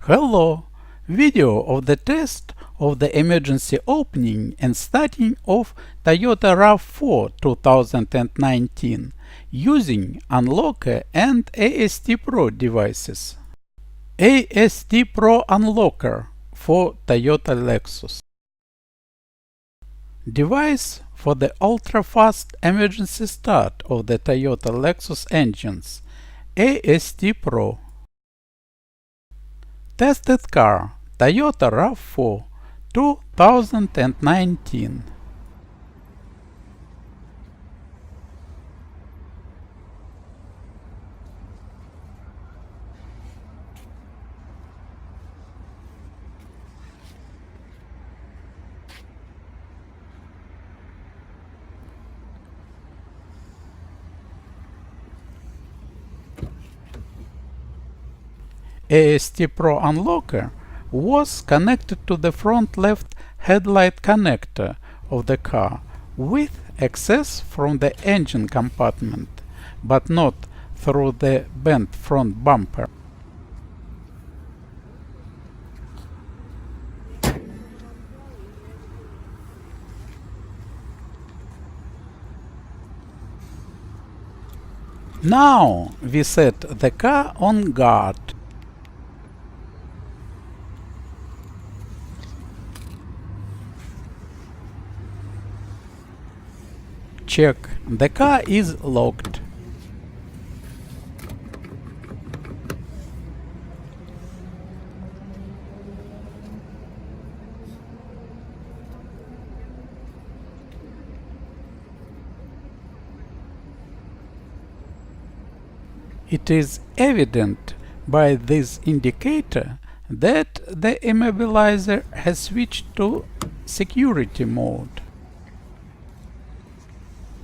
Hello! Video of the test of the emergency opening and starting of TOYOTA RAV4 2019 using UNLOCKER and AST PRO devices. AST PRO Unlocker for Toyota Lexus. Device for the ultra-fast emergency start of the Toyota Lexus engines. AST PRO. Tested car Toyota RAV4 2019. AST PRO Unlocker was connected to the front left headlight connector of the car with access from the engine compartment, but not through the bent front bumper. Now we set the car on guard. Check, the car is locked. It is evident by this indicator that the immobilizer has switched to security mode.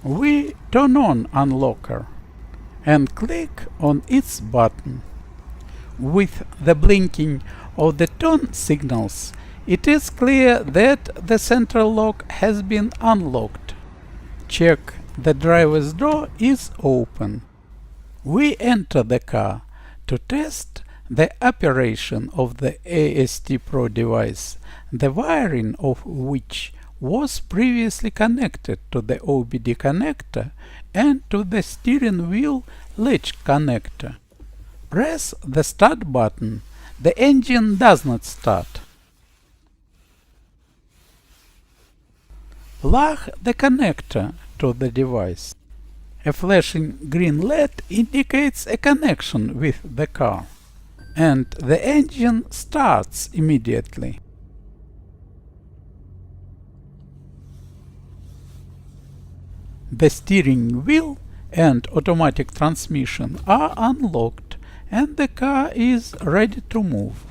We turn on Unlocker and click on its button. With the blinking of the turn signals, it is clear that the central lock has been unlocked. Check, the driver's door is open. We enter the car to test the operation of the AST PRO device, the wiring of which was previously connected to the OBD connector and to the steering wheel latch connector. Press the start button. The engine does not start. Plug the connector to the device. A flashing green LED indicates a connection with the car, and the engine starts immediately. The steering wheel and automatic transmission are unlocked and the car is ready to move.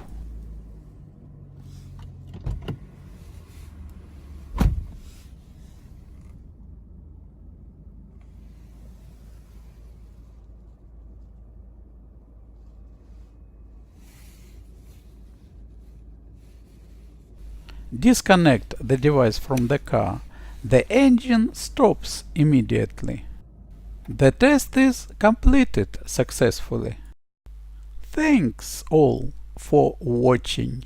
Disconnect the device from the car. The engine stops immediately. The test is completed successfully. Thanks all for watching.